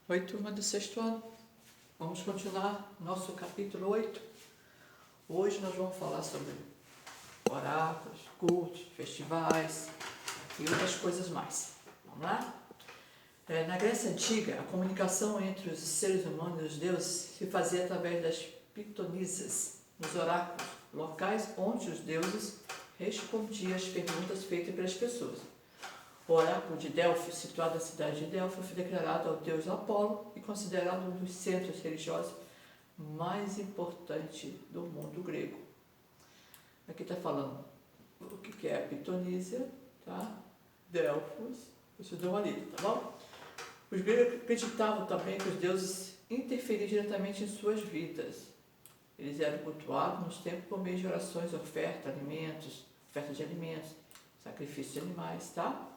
Oi, turma do sexto ano. Vamos continuar nosso capítulo 8. Hoje nós vamos falar sobre oráculos, cultos, festivais e outras coisas mais. Vamos lá? Na Grécia Antiga, a comunicação entre os seres humanos e os deuses se fazia através das pitonisas, nos oráculos, locais onde os deuses respondiam às perguntas feitas pelas pessoas. O oráculo de Delfos, situado na cidade de Delfos, foi declarado ao deus Apolo e considerado um dos centros religiosos mais importantes do mundo grego. Aqui está falando o que é a Pitonísia, tá? Delfos, isso deu uma lida, tá bom? Os gregos acreditavam também que os deuses interferiam diretamente em suas vidas. Eles eram cultuados nos tempos por meio de orações, oferta de alimentos, sacrifício de animais, tá?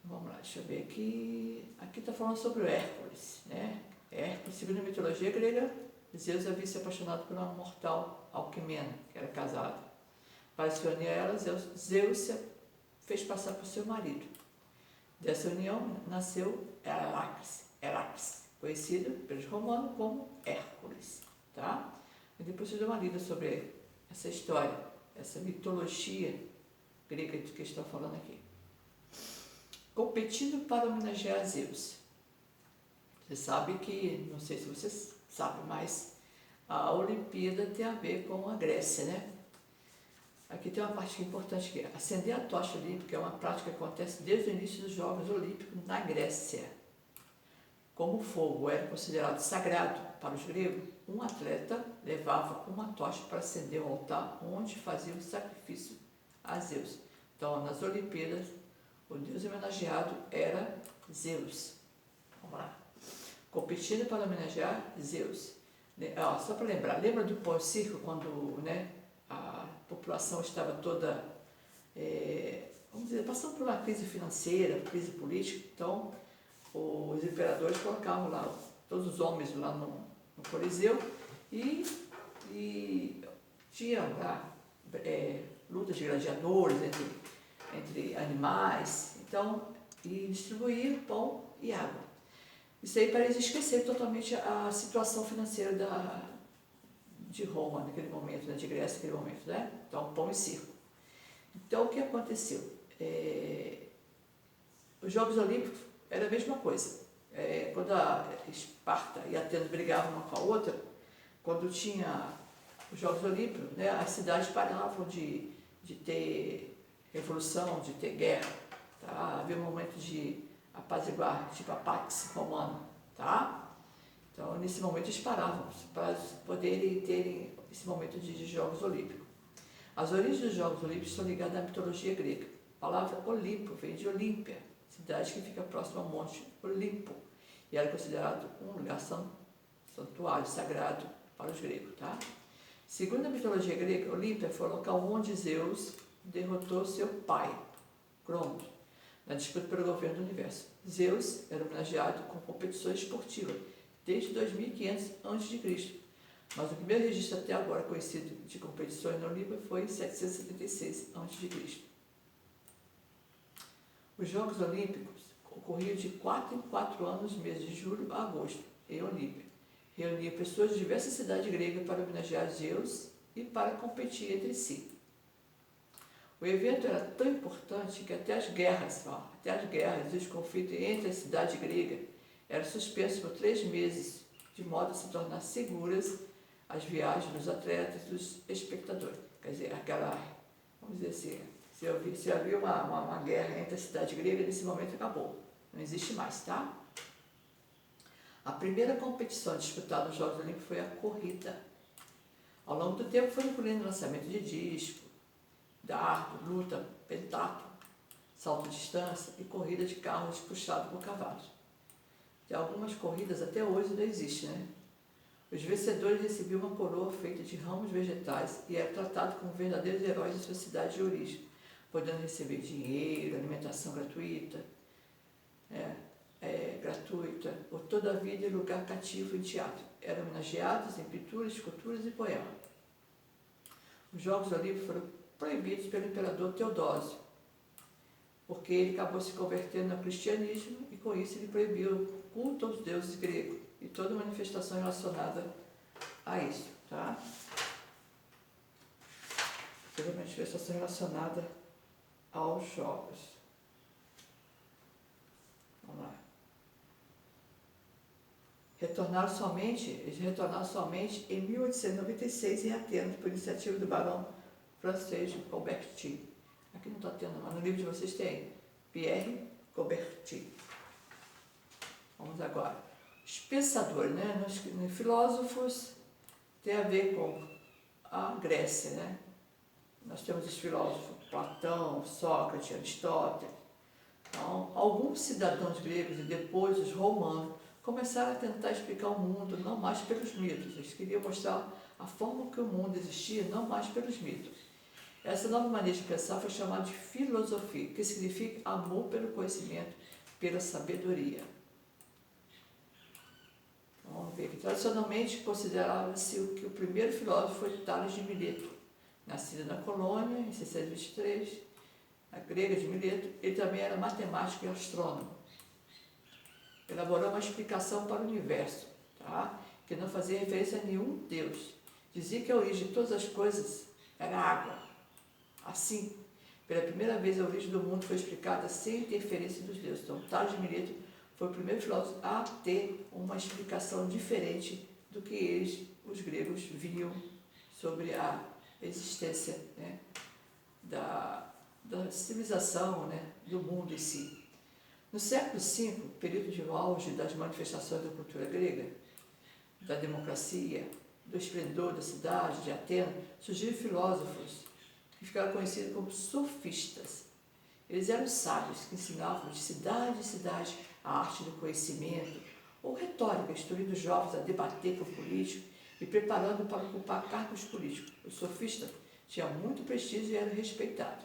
Vamos lá, deixa eu ver aqui. Aqui está falando sobre o Hércules, né? Hércules, segundo a mitologia grega, Zeus havia se apaixonado por uma mortal Alquimena, que era casada. Para se unir a ela, Zeus se fez passar por seu marido. Dessa união nasceu Heracles, conhecido pelos romanos como Hércules, tá? E depois eu dou uma lida sobre essa história, essa mitologia grega de que estou falando aqui. Competindo para homenagear Zeus. Você sabe que, não sei se você sabe, mas a Olimpíada tem a ver com a Grécia, né? Aqui tem uma parte importante que é acender a tocha olímpica, é uma prática que acontece desde o início dos Jogos Olímpicos na Grécia. Como o fogo era considerado sagrado para os gregos, um atleta levava uma tocha para acender o altar onde fazia um sacrifício a Zeus. Então, nas Olimpíadas, o deus homenageado era Zeus. Vamos lá. Competindo para homenagear Zeus. Só para lembrar, lembra do pão e circo, quando, né, a população estava toda, vamos dizer, passando por uma crise financeira, crise política? Então, os imperadores colocavam lá todos os homens lá no Coliseu e tinham lá lutas de gladiadores entre animais, então, e distribuir pão e água. Isso aí para eles esquecerem totalmente a situação financeira de Roma naquele momento, né, de Grécia naquele momento, né? Então, pão e circo. Então, o que aconteceu? Os Jogos Olímpicos era a mesma coisa. Quando a Esparta e Atenas brigavam uma com a outra, quando tinha os Jogos Olímpicos, né, as cidades paravam de ter revolução, de ter guerra, tá? Havia um momento de apaziguar, tipo a Pax Romana, tá? Então, nesse momento eles paravam para poderem terem esse momento de Jogos Olímpicos. As origens dos Jogos Olímpicos são ligadas à mitologia grega. A palavra Olimpo vem de Olímpia, cidade que fica próxima ao Monte Olimpo, e era considerado um lugar santuário, sagrado para os gregos, tá? Segundo a mitologia grega, Olímpia foi o local onde Zeus derrotou seu pai, Cronos, na disputa pelo governo do universo. Zeus era homenageado com competições esportivas desde 2500 a.C., mas o primeiro registro até agora conhecido de competições na Olímpia foi em 776 a.C. Os Jogos Olímpicos ocorriam de 4 em 4 anos, nos meses de julho a agosto, em Olímpia. Reunia pessoas de diversas cidades gregas para homenagear Zeus e para competir entre si. O evento era tão importante que até as guerras e os conflitos entre as cidades gregas eram suspensos por 3 meses, de modo a se tornar seguras as viagens dos atletas e dos espectadores. Quer dizer, vamos dizer assim, se havia uma guerra entre a cidade grega, nesse momento acabou. Não existe mais, tá? A primeira competição disputada nos Jogos Olímpicos foi a corrida. Ao longo do tempo foi incluindo lançamento de disco, dardo, luta, pentatlo, salto de distância e corrida de carros puxados por cavalos. De algumas corridas até hoje não existe, né? Os vencedores recebiam uma coroa feita de ramos vegetais e eram tratados como verdadeiros heróis de sua cidade de origem, podendo receber dinheiro, alimentação gratuita, por toda a vida e lugar cativo em teatro. Eram homenageados em pinturas, esculturas e poemas. Os Jogos Olímpicos foram proibidos pelo imperador Teodósio, porque ele acabou se convertendo ao cristianismo e com isso, ele proibiu o culto aos deuses gregos e toda manifestação relacionada a isso, tá? Toda manifestação relacionada aos jogos. Vamos lá. Eles retornaram somente em 1896 em Atenas, por iniciativa do barão francês Coubertin. Aqui não está tendo, mas no livro de vocês tem Pierre Coubertin. Vamos agora. Os pensadores, né? Nos filósofos tem a ver com a Grécia, né? Nós temos os filósofos Platão, Sócrates, Aristóteles. Então, alguns cidadãos gregos e depois os romanos começaram a tentar explicar o mundo não mais pelos mitos. Eles queriam mostrar a forma que o mundo existia, não mais pelos mitos. Essa nova maneira de pensar foi chamada de filosofia, que significa amor pelo conhecimento, pela sabedoria. Vamos ver que tradicionalmente considerava-se que o primeiro filósofo foi Tales de Mileto, nascido na Colônia em 623, a grega de Mileto. Ele também era matemático e astrônomo. Elaborou uma explicação para o universo, tá? Que não fazia referência a nenhum Deus. Dizia que a origem de todas as coisas era água. Assim, pela primeira vez a origem do mundo foi explicada sem interferência dos deuses. Então, Tales de Mileto foi o primeiro filósofo a ter uma explicação diferente do que eles, os gregos, viam sobre a existência, né, da civilização, né, do mundo em si. No século V, período de auge das manifestações da cultura grega, da democracia, do esplendor da cidade de Atenas, surgiram filósofos que ficaram conhecidos como sofistas. Eles eram sábios que ensinavam de cidade em cidade a arte do conhecimento, ou retórica, instruindo os jovens a debater com políticos e preparando para ocupar cargos políticos. O sofista tinha muito prestígio e era respeitado.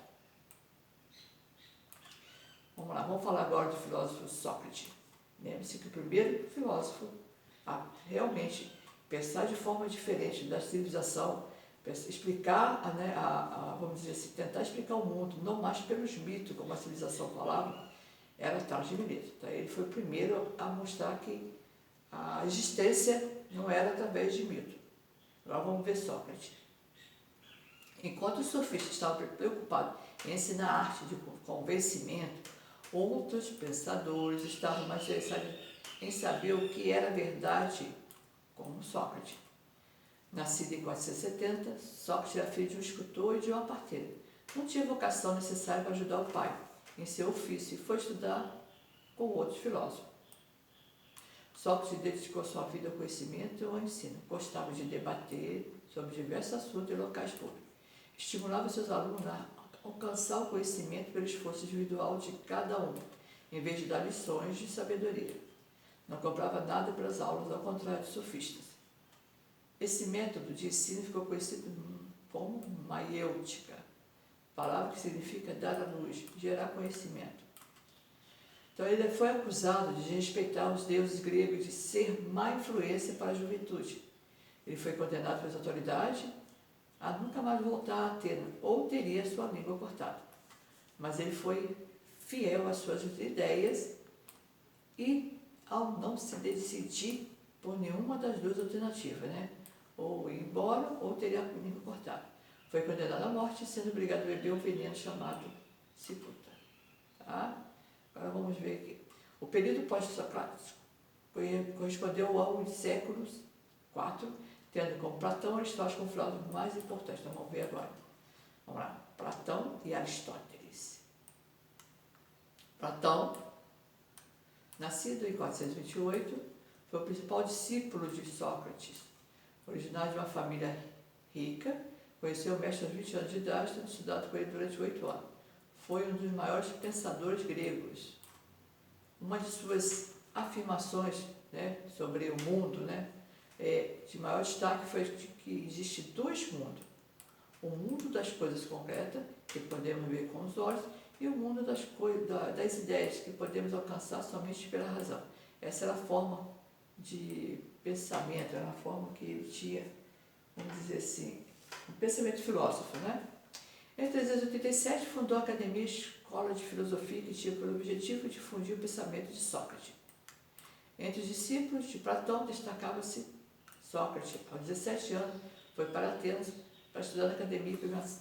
Vamos lá, vamos falar agora do filósofo Sócrates. Lembre-se que o primeiro filósofo a realmente pensar de forma diferente da civilização, explicar, né, vamos dizer assim, tentar explicar o mundo, não mais pelos mitos, como a civilização falava, era Tales de Mileto. Então, ele foi o primeiro a mostrar que a existência não era através de mito. Agora vamos ver Sócrates. Enquanto os sofistas estavam preocupados em ensinar a arte de convencimento, outros pensadores estavam mais interessados em saber o que era verdade, como Sócrates. Nascido em 470, Sócrates era filho de um escultor e de uma parteira. Não tinha vocação necessária para ajudar o pai em seu ofício e foi estudar com outros filósofos. Sócrates dedicou sua vida ao conhecimento e ao ensino. Gostava de debater sobre diversos assuntos em locais públicos. Estimulava seus alunos a alcançar o conhecimento pelo esforço individual de cada um, em vez de dar lições de sabedoria. Não comprava nada pelas aulas, ao contrário dos sofistas. Esse método de ensino ficou conhecido como maiêutica, palavra que significa dar à luz, gerar conhecimento. Então ele foi acusado de respeitar os deuses gregos e de ser má influência para a juventude. Ele foi condenado pelas autoridades a nunca mais voltar a Atenas, ou teria sua língua cortada. Mas ele foi fiel às suas ideias e, ao não se decidir por nenhuma das duas alternativas, né? Ou ir embora, ou teria a língua cortada. Foi condenado à morte, sendo obrigado a beber um veneno chamado cicuta. Tá? Agora vamos ver aqui. O período pós-socrático correspondeu ao século IV, tendo como Platão e Aristóteles como filósofos mais importantes. Então vamos ver agora. Vamos lá. Platão e Aristóteles. Platão, nascido em 428, foi o principal discípulo de Sócrates. Originário de uma família rica, conheceu o mestre aos 20 anos de idade, tendo estudado com ele durante 8 anos. Foi um dos maiores pensadores gregos. Uma de suas afirmações, né, sobre o mundo, né, de maior destaque foi que existe dois mundos. O mundo das coisas concretas, que podemos ver com os olhos, e o mundo das ideias, que podemos alcançar somente pela razão. Essa era a forma de pensamento, era a forma que ele tinha, vamos dizer assim, um pensamento filósofo, né? Em 387 fundou a Academia escola de filosofia que tinha por objetivo difundir o pensamento de Sócrates. Entre os discípulos de Platão destacava-se Sócrates. Aos 17 anos foi para Atenas para estudar na academia,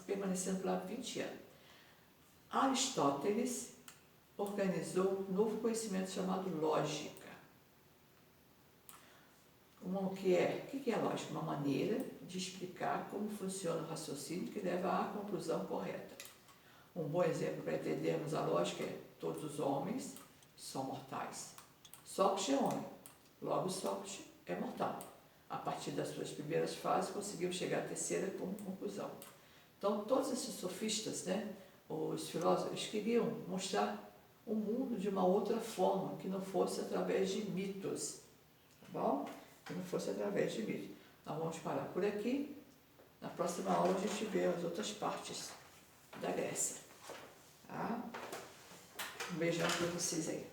permanecendo lá 20 anos. Aristóteles organizou um novo conhecimento chamado lógica. O que é lógica? Uma maneira de explicar como funciona o raciocínio que leva à conclusão correta. Um bom exemplo para entendermos a lógica é: todos os homens são mortais. Sócrates é homem, logo Sócrates é mortal. A partir das suas primeiras fases, conseguiu chegar à terceira como conclusão. Então, todos esses sofistas, os filósofos, queriam mostrar o mundo de uma outra forma, que não fosse através de mitos. Tá bom? Que não fosse através de mitos. Nós vamos parar por aqui. Na próxima aula a gente vê as outras partes da Grécia. Tá? Um beijão para vocês aí.